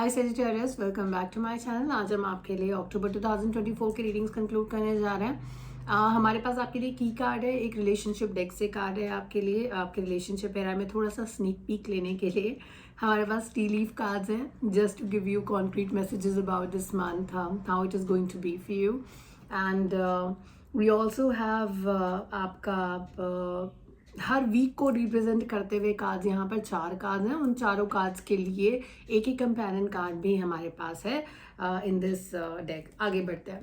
Hi Sagittarius, welcome back to my channel. आज हम आपके लिए अक्टूबर 2024 की रीडिंग्स कंक्लूड करने जा रहे हैं। हमारे पास आपके लिए की कार्ड है, एक रिलेशनशिप डेक से कार्ड है आपके लिए, आपके रिलेशनशिप एरा में थोड़ा सा स्नीक पीक लेने के लिए। हमारे पास टी लीफ कार्ड्स हैं just to give you concrete messages about this month, how it is going to be for you. And we also have आपका हर वीक को रिप्रेजेंट करते हुए कार्ड्स, यहाँ पर 4 कार्ड्स हैं। उन चारों कार्ड्स के लिए एक ही कंपेनियन कार्ड भी हमारे पास है इन दिस डेक। आगे बढ़ते हैं।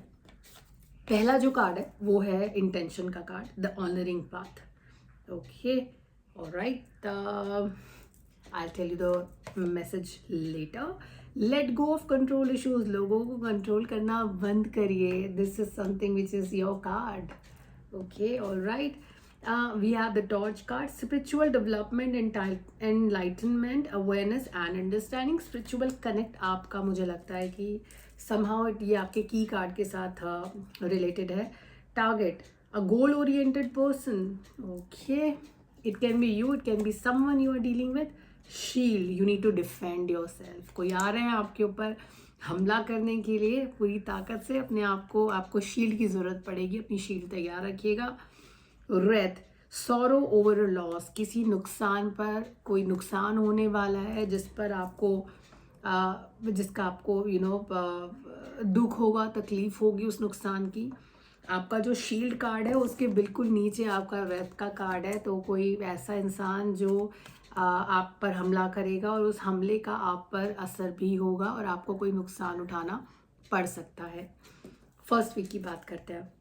पहला जो कार्ड है वो है इंटेंशन का card, the honouring path. Okay, alright, I tell you the message later. Let go of control issues. लोगों को कंट्रोल करना बंद करिए। This is something which is your card. Okay, alright. We have the torch card, spiritual development, enlightenment, awareness and understanding. Spiritual connect आपका मुझे लगता है कि somehow ये आपके की कार्ड के साथ related है. Target, a goal oriented person. Okay, it can be you, it can be someone you are dealing with. Shield, you need to defend yourself. कोई आ रहे हैं आपके ऊपर हमला करने के लिए पूरी ताकत से, अपने आप को, आपको शील्ड की ज़रूरत पड़ेगी, अपनी शील्ड तैयार रखिएगा. Wraith, sorrow over a loss, किसी नुकसान पर, कोई नुकसान होने वाला है जिस पर आपको जिसका आपको दुख होगा, तकलीफ होगी उस नुकसान की. आपका जो शील्ड कार्ड है उसके बिल्कुल नीचे आपका रेथ का कार्ड है. तो कोई ऐसा इंसान जो आप पर हमला करेगा और उस हमले का आप पर असर भी होगा और आपको कोई नुकसान उठाना पड़ सकता है. फर्स्ट वीक की बात करते हैं.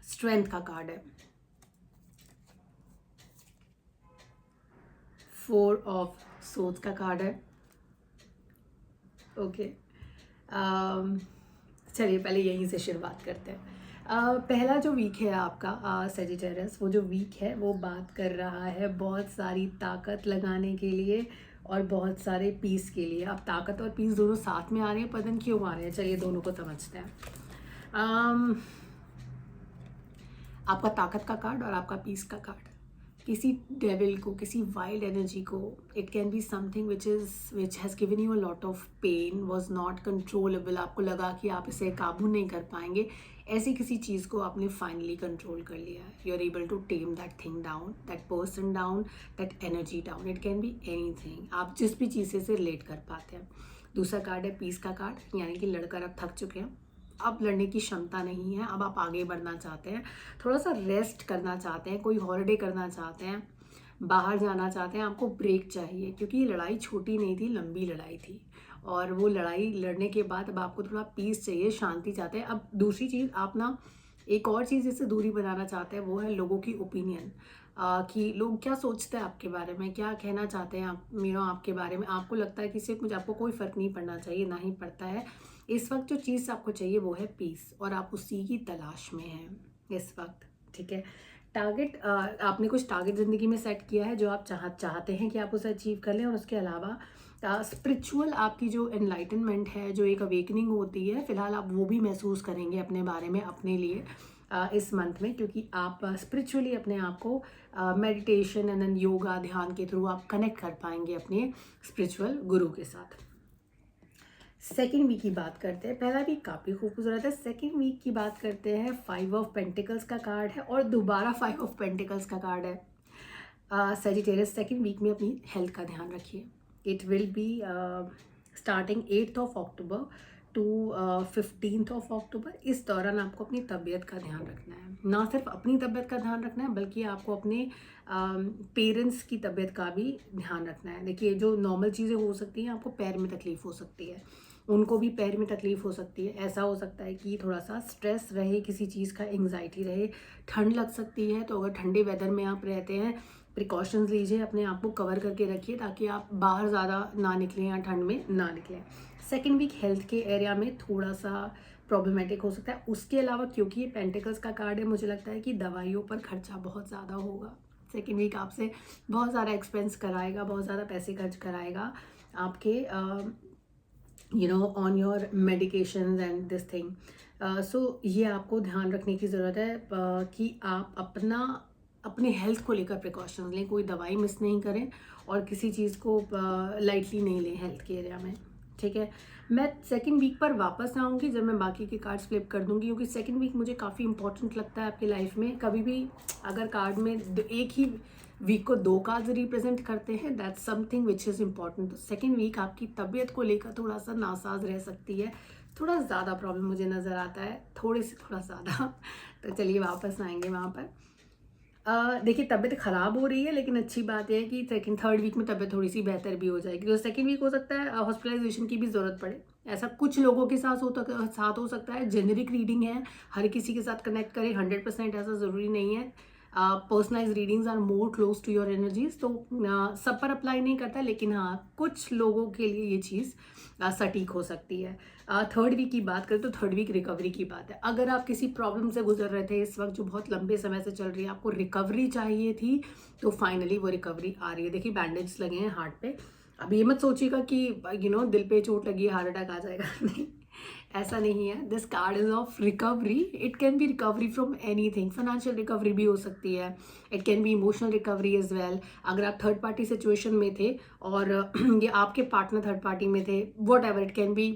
स्ट्रेंथ का कार्ड है, 4 ऑफ सोर्ड्स का कार्ड है. ओके, चलिए पहले यहीं से शुरुआत करते हैं. पहला जो वीक है आपका सेजिटेरियस, वो जो वीक है वो बात कर रहा है बहुत सारी ताकत लगाने के लिए और बहुत सारे पीस के लिए. अब ताकत और पीस दोनों साथ में आ रहे हैं, पता नहीं क्यों आ रहे हैं. चलिए दोनों को समझते हैं. आपका ताकत का कार्ड और आपका पीस का कार्ड. किसी डेविल को, किसी वाइल्ड एनर्जी को, it can be something which has given you a lot of pain, was not controllable. आपको लगा कि आप इसे काबू नहीं कर पाएंगे. ऐसी किसी चीज़ को आपने फाइनली कंट्रोल कर लिया है. You are able to tame that thing down, that person down, that energy down. It can be anything, आप जिस भी चीज़ से रिलेट कर पाते हैं. दूसरा कार्ड है पीस का कार्ड, यानी कि लड़कर अब थक चुके हैं, अब लड़ने की क्षमता नहीं है, अब आप आगे बढ़ना चाहते हैं, थोड़ा सा रेस्ट करना चाहते हैं, कोई हॉलिडे करना चाहते हैं, बाहर जाना चाहते हैं, आपको ब्रेक चाहिए. क्योंकि ये लड़ाई छोटी नहीं थी, लंबी लड़ाई थी. और वो लड़ाई लड़ने के बाद अब आपको थोड़ा पीस चाहिए, शांति चाहते हैं. अब दूसरी चीज़, आप ना एक और चीज़ जिससे दूरी बनाना चाहते हैं वो है लोगों की ओपिनियन. कि लोग क्या सोचते हैं आपके बारे में, क्या कहना चाहते हैं आप आपके बारे में. आपको लगता है कि सिर्फ मुझे, आपको कोई फ़र्क नहीं पड़ना चाहिए, ना ही पड़ता है. इस वक्त जो चीज़ आपको चाहिए वो है पीस, और आप उसी की तलाश में हैं इस वक्त. ठीक है. टारगेट, आपने कुछ टारगेट ज़िंदगी में सेट किया है जो आप चाहते हैं कि आप उसे अचीव कर लें. और उसके अलावा स्पिरिचुअल आपकी जो एनलाइटनमेंट है, जो एक अवेकनिंग होती है, फ़िलहाल आप वो भी महसूस करेंगे अपने बारे में, अपने लिए इस मंथ में. क्योंकि आप स्पिरिचुअली अपने आप को मेडिटेशन एंड देन योगा, ध्यान के थ्रू आप कनेक्ट कर पाएंगे अपने स्पिरिचुअल गुरु के साथ. सेकेंड वीक की बात करते हैं. पहला वीक काफ़ी खूबसूरत है. सेकेंड वीक की बात करते हैं. 5 ऑफ पेंटिकल्स का कार्ड है और दोबारा 5 ऑफ पेंटिकल्स का कार्ड है. सेजिटेरियस, सेकेंड वीक में अपनी हेल्थ का ध्यान रखिए. It will be starting 8th of October to 15th of October. इस दौरान आपको अपनी तबीयत का ध्यान रखना है. ना सिर्फ अपनी तबीयत का ध्यान रखना है, बल्कि आपको अपने पेरेंट्स की तबीयत का भी ध्यान रखना है. देखिए, जो नॉर्मल चीज़ें हो सकती हैं, आपको पैर में तकलीफ़ हो सकती है, उनको भी पैर में तकलीफ़ हो सकती है. ऐसा हो सकता है कि थोड़ा सा स्ट्रेस रहे, किसी चीज़ का एंग्जाइटी रहे, ठंड लग सकती है. तो अगर ठंडे वेदर में आप रहते हैं, प्रिकॉशंस लीजिए, अपने आप को कवर करके रखिए ताकि आप बाहर ज़्यादा ना निकलें या ठंड में ना निकलें. सेकेंड वीक हेल्थ के एरिया में थोड़ा सा प्रॉब्लमेटिक हो सकता है. उसके अलावा, क्योंकि ये पेंटिकल्स का कार्ड है, मुझे लगता है कि दवाइयों पर खर्चा बहुत ज़्यादा होगा. सेकेंड वीक आपसे बहुत ज़्यादा एक्सपेंस कराएगा, बहुत ज़्यादा पैसे खर्च कराएगा आपके on your medications and this thing. So ये आपको ध्यान रखने की ज़रूरत है कि आप अपने हेल्थ को लेकर प्रिकॉशंस लें. कोई दवाई मिस नहीं करें और किसी चीज़ को लाइटली नहीं लें हेल्थ के एरिया में. ठीक है, मैं सेकंड वीक पर वापस आऊँगी जब मैं बाकी के कार्ड्स फ्लिप कर दूँगी, क्योंकि सेकंड वीक मुझे काफ़ी इंपॉर्टेंट लगता है आपकी लाइफ में। कभी भी अगर कार्ड में एक ही वीक को 2 कार्ड्स रिप्रेजेंट करते हैं, that's something which is important. तो सेकंड वीक आपकी तबीयत को लेकर थोड़ा सा नासाज रह सकती है, थोड़ा ज़्यादा प्रॉब्लम मुझे नज़र आता है, थोड़ा ज़्यादा। तो चलिए वापस आएंगे वहाँ पर। देखिए, तबीयत ख़राब हो रही है, लेकिन अच्छी बात यह है कि सेकंड थर्ड वीक में तबीयत थोड़ी सी बेहतर भी हो जाएगी। तो सेकंड वीक हो सकता है हॉस्पिटलाइजेशन की भी ज़रूरत पड़े, ऐसा कुछ लोगों के साथ हो सकता है। जेनेरिक रीडिंग है, हर किसी के साथ कनेक्ट करें, 100% ऐसा ज़रूरी नहीं है। Personalize readings are more close to your energies, तो सब पर अप्लाई नहीं करता, लेकिन हाँ कुछ लोगों के लिए ये चीज़ सटीक हो सकती है। थर्ड वीक की बात करें तो थर्ड वीक रिकवरी की बात है। अगर आप किसी प्रॉब्लम से गुजर रहे थे इस वक्त जो बहुत लंबे समय से चल रही है, आपको रिकवरी चाहिए थी, तो फाइनली वो रिकवरी आ रही है। देखिए, बैंडेज लगे हैं हार्ट पे। अब ये मत सोचिएगा कि दिल पे चोट लगी है, हार्ट अटैक आ जाएगा। नहीं, ऐसा नहीं है। This card is of recovery. It can be recovery from anything. Financial recovery भी हो सकती है, it can be emotional recovery as well. अगर आप थर्ड पार्टी सिचुएशन में थे और ये आपके पार्टनर थर्ड पार्टी में थे, what ever, it can B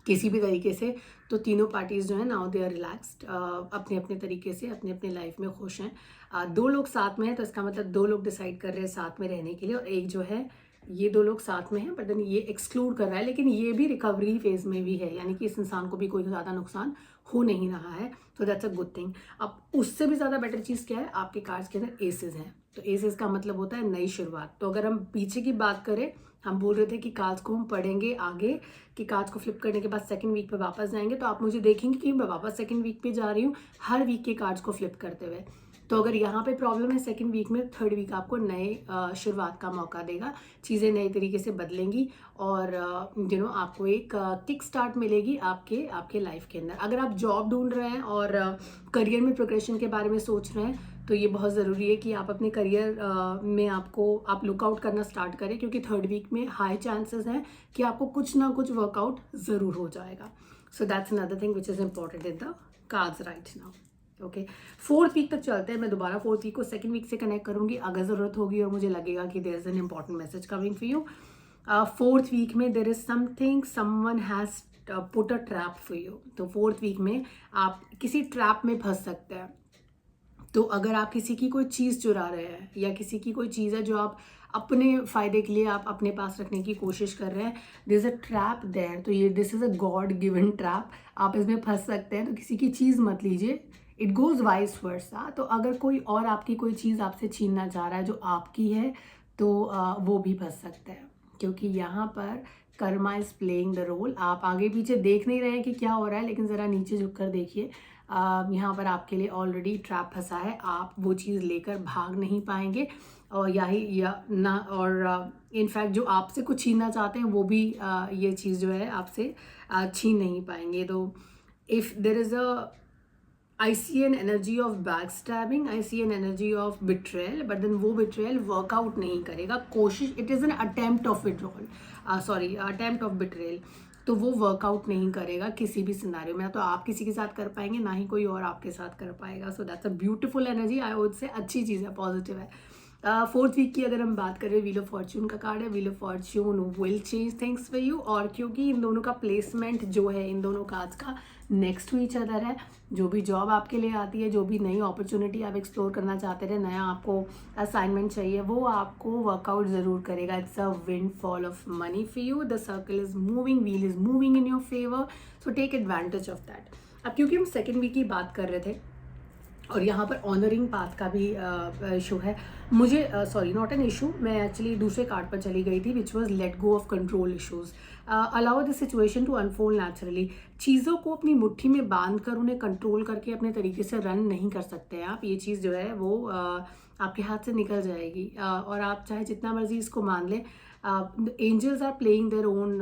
किसी भी तरीके से, तो तीनों पार्टीज जो है नाउ दे आर रिलैक्स्ड, अपने अपने तरीके से अपने अपने लाइफ में खुश हैं। 2 लोग साथ में हैं, तो इसका मतलब 2 लोग डिसाइड कर रहे हैं साथ में रहने के लिए, और एक जो है ये 2 लोग साथ में हैं, बट देन ये एक्सक्लूड कर रहा है, लेकिन ये भी रिकवरी फेज में भी है, यानी कि इस इंसान को भी कोई ज़्यादा नुकसान हो नहीं रहा है। तो दैट्स अ गुड थिंग। अब उससे भी ज़्यादा बेटर चीज़ क्या है, आपके कार्ड्स के अंदर एसेस हैं, तो एसेस का मतलब होता है नई शुरुआत। तो अगर हम पीछे की बात करें, हम बोल रहे थे कि कार्ड्स को हम पढ़ेंगे आगे, कि कार्ड्स को फ्लिप करने के बाद सेकंड वीक पे वापस जाएंगे, तो आप मुझे देखेंगे कि मैं वापस सेकंड वीक पे जा रही हूँ हर वीक के कार्ड्स को फ्लिप करते हुए। तो अगर यहाँ पे प्रॉब्लम है सेकंड वीक में, थर्ड वीक आपको नए शुरुआत का मौका देगा, चीज़ें नए तरीके से बदलेंगी, और आपको एक किक स्टार्ट मिलेगी आपके लाइफ के अंदर। अगर आप जॉब ढूंढ रहे हैं और करियर में प्रोग्रेशन के बारे में सोच रहे हैं, तो ये बहुत ज़रूरी है कि आप अपने करियर में आप लुकआउट करना स्टार्ट करें, क्योंकि थर्ड वीक में हाई चांसेस हैं कि आपको कुछ ना कुछ वर्कआउट ज़रूर हो जाएगा। So that's another thing which is important in the cards right now. Okay, fourth week तक चलते हैं। मैं दोबारा फोर्थ वीक को सेकंड वीक से कनेक्ट करूंगी अगर ज़रूरत होगी और मुझे लगेगा कि there is an important message coming for you. Fourth week में there is something, someone has put a trap for you. तो फोर्थ वीक में आप किसी ट्रैप में फंस सकते हैं। तो अगर आप किसी की कोई चीज़ चुरा रहे हैं, या किसी की कोई चीज़ है जो आप अपने फ़ायदे के लिए आप अपने पास रखने की कोशिश कर रहे हैं, दिस अ ट्रैप देयर, तो ये this is a God given trap, आप इसमें फंस सकते हैं। तो किसी की चीज़ मत लीजिए, इट गोज़ वाइस वर्सा। तो अगर कोई और आपकी कोई चीज़ आपसे छीनना चाह रहा है जो आपकी है, तो वो भी फंस सकते हैं, क्योंकि यहाँ पर karma is playing the role. आप आगे पीछे देख नहीं रहे हैं कि क्या हो रहा है, लेकिन ज़रा नीचे झुक कर देखिए, यहाँ पर आपके लिए ऑलरेडी ट्रैप फंसा है। आप वो चीज़ लेकर भाग नहीं पाएंगे, और और इनफैक्ट जो आपसे कुछ छीनना चाहते हैं वो भी ये चीज़ जो है आपसे छीन नहीं पाएंगे। तो if there is a I see an energy of backstabbing, I see an energy of betrayal, but then वो betrayal workout नहीं करेगा। कोशिश, it is an attempt of withdrawal, attempt of betrayal, तो वो वर्कआउट नहीं करेगा किसी भी सिनारियो में। तो आप किसी के साथ कर पाएंगे, ना ही कोई और आपके साथ कर पाएगा। So that's a beautiful energy, I would say अच्छी चीज़ है, पॉजिटिव है। फोर्थ वीक की अगर हम बात करें, व्हील ऑफ फॉर्च्यून का कार्ड है। Wheel of Fortune will change things for you, और क्योंकि इन दोनों का प्लेसमेंट जो है इन दोनों कार्ड्स का नेक्स्ट टू ईच अदर है, जो भी जॉब आपके लिए आती है, जो भी नई अपॉर्चुनिटी आप एक्सप्लोर करना चाहते थे, नया आपको असाइनमेंट चाहिए, वो आपको वर्कआउट ज़रूर करेगा। It's a windfall of money for you, the circle is moving, wheel is moving in your favour, so take advantage of that. अब क्योंकि हम सेकेंड वीक की बात कर रहे थे, और यहाँ पर ऑनरिंग पाथ का भी इशू है, मुझे सॉरी नॉट एन इशू, मैं एक्चुअली दूसरे कार्ड पर चली गई थी, which was let go of control issues. Allow the situation to unfold naturally. चीज़ों को अपनी मुट्ठी में बांध कर उन्हें कंट्रोल करके अपने तरीके से रन नहीं कर सकते हैं आप। ये चीज़ जो है वो आपके हाथ से निकल जाएगी, और आप चाहे जितना मर्जी इसको मान लें, angels are playing their own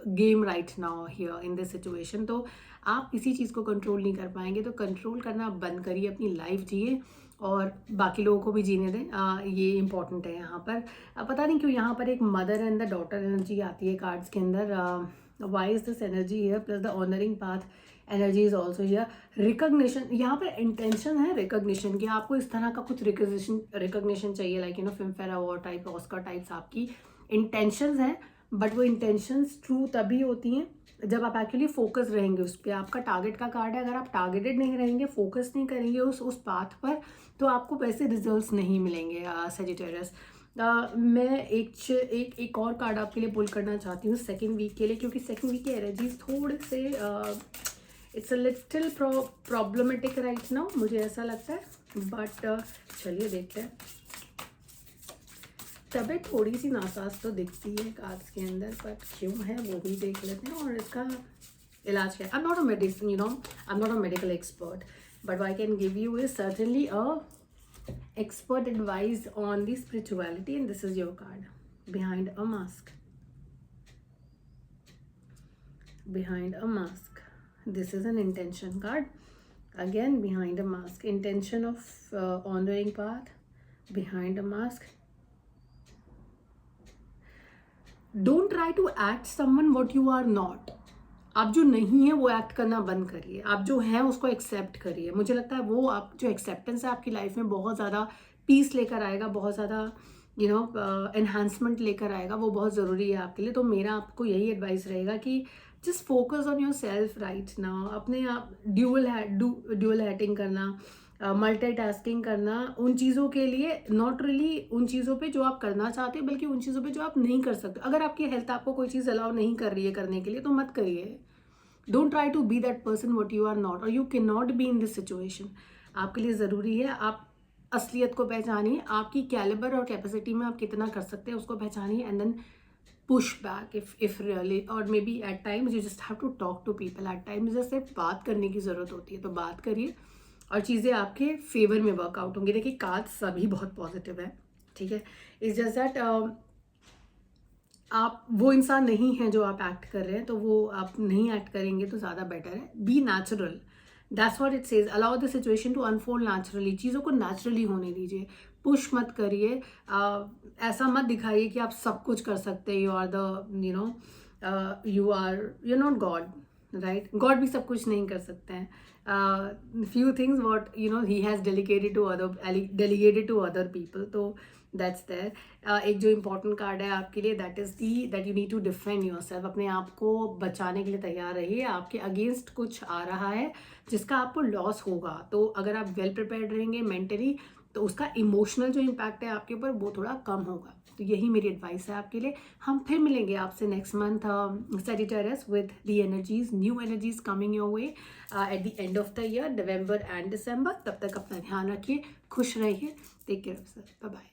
game right now here in this situation. तो आप किसी चीज़ को कंट्रोल नहीं कर पाएंगे, तो कंट्रोल करना बंद करिए, अपनी लाइफ जिए और बाकी लोगों को भी जीने दें। ये इंपॉर्टेंट है यहाँ पर। पता नहीं क्यों यहाँ पर एक mother and the daughter energy आती है कार्ड्स के अंदर। Why is this energy here, plus the honouring path energy is also here. Recognition, यहाँ पर इंटेंशन है रिकॉग्निशन की, आपको इस तरह का कुछ रिकॉग्निशन चाहिए, like film fair award type, Oscar types आपकी इंटेंशंस हैं, बट वो इंटेंशंस ट्रू तभी होती हैं जब आप एक्चुअली फोकस रहेंगे उस पर। आपका टारगेट का कार्ड है, अगर आप टारगेटेड नहीं रहेंगे, फोकस नहीं करेंगे उस पाथ पर, तो आपको वैसे रिजल्ट्स नहीं मिलेंगे सेजिटेरियस। मैं एक और कार्ड आपके लिए पुल करना चाहती हूँ सेकेंड वीक के लिए, क्योंकि सेकेंड वीक के एनर्जीज थोड़े से it's a little problematic right now, मुझे ऐसा लगता है। बट चलिए देखते हैं। तबीयत थोड़ी सी नासाज तो दिखती है कार्ड्स के अंदर, बट क्यों है वो भी देख लेते हैं और इसका इलाज क्या है। I am not a medicine, you know, I am not a medical expert, but I can give you is certainly a expert advice on the spirituality, and this is your card. Behind a mask. Behind a mask. This is an intention card. Again, behind a mask. Intention of honoring path. Behind a mask. Don't try to act someone what you are not. आप जो नहीं है वो act करना बंद करिए, आप जो हैं उसको एक्सेप्ट करिए। मुझे लगता है वो आप जो एक्सेप्टेंस है आपकी लाइफ में बहुत ज़्यादा पीस लेकर आएगा, बहुत ज़्यादा यू नो एनहांसमेंट लेकर आएगा, वो बहुत ज़रूरी है आपके लिए। तो मेरा आपको यही एडवाइस रहेगा कि just focus on your self right now. अपने आप ड्यूअल हैटिंग करना, मल्टीटास्किंग करना, उन चीज़ों के लिए नॉट रियली उन चीज़ों पे जो आप करना चाहते हो, बल्कि उन चीज़ों पे जो आप नहीं कर सकते। अगर आपकी हेल्थ आपको कोई चीज़ अलाउ नहीं कर रही है करने के लिए, तो मत करिए। Don't try to be that person what you are not, और you can not be in this situation. आपके लिए ज़रूरी है आप असलियत को पहचानिए, आपकी कैलिबर और कैपेसिटी में आप कितना कर सकते हैं उसको पहचानिए, and then push back if really, और maybe at times you just have to talk to people. At times जैसे बात करने की ज़रूरत होती है, तो बात करिए और चीज़ें आपके फेवर में वर्कआउट होंगी। देखिए कार्ड सभी बहुत पॉजिटिव है, ठीक है। इट्स जस्ट दैट आप वो इंसान नहीं है जो आप एक्ट कर रहे हैं, तो वो आप नहीं एक्ट करेंगे तो ज़्यादा बेटर है। Be natural, that's what it says. Allow the situation to unfold naturally, चीज़ों को नेचुरली होने दीजिए, पुश मत करिए। ऐसा मत दिखाइए कि आप सब कुछ कर सकते हैं, you are the you know you not God, right. God भी सब कुछ नहीं कर सकते हैं। Few things what you know he has delegated to other people, तो दैट्स देयर। एक जो इम्पोर्टेंट कार्ड है आपके लिए, that is the that you need to defend yourself. अपने आप को बचाने के लिए तैयार रहिए। आपके अगेंस्ट कुछ आ रहा है जिसका आपको लॉस होगा, तो अगर आप वेल प्रिपेयर्ड रहेंगे मेंटली, तो उसका इमोशनल जो इम्पैक्ट है आपके ऊपर वो थोड़ा कम होगा। तो यही मेरी एडवाइस है आपके लिए। हम फिर मिलेंगे आपसे next month Sagittarius with the energies, new energies coming your way at the end of the year, November and December. तब तक अपना ध्यान रखिए, खुश रहिए, take care of self, bye bye.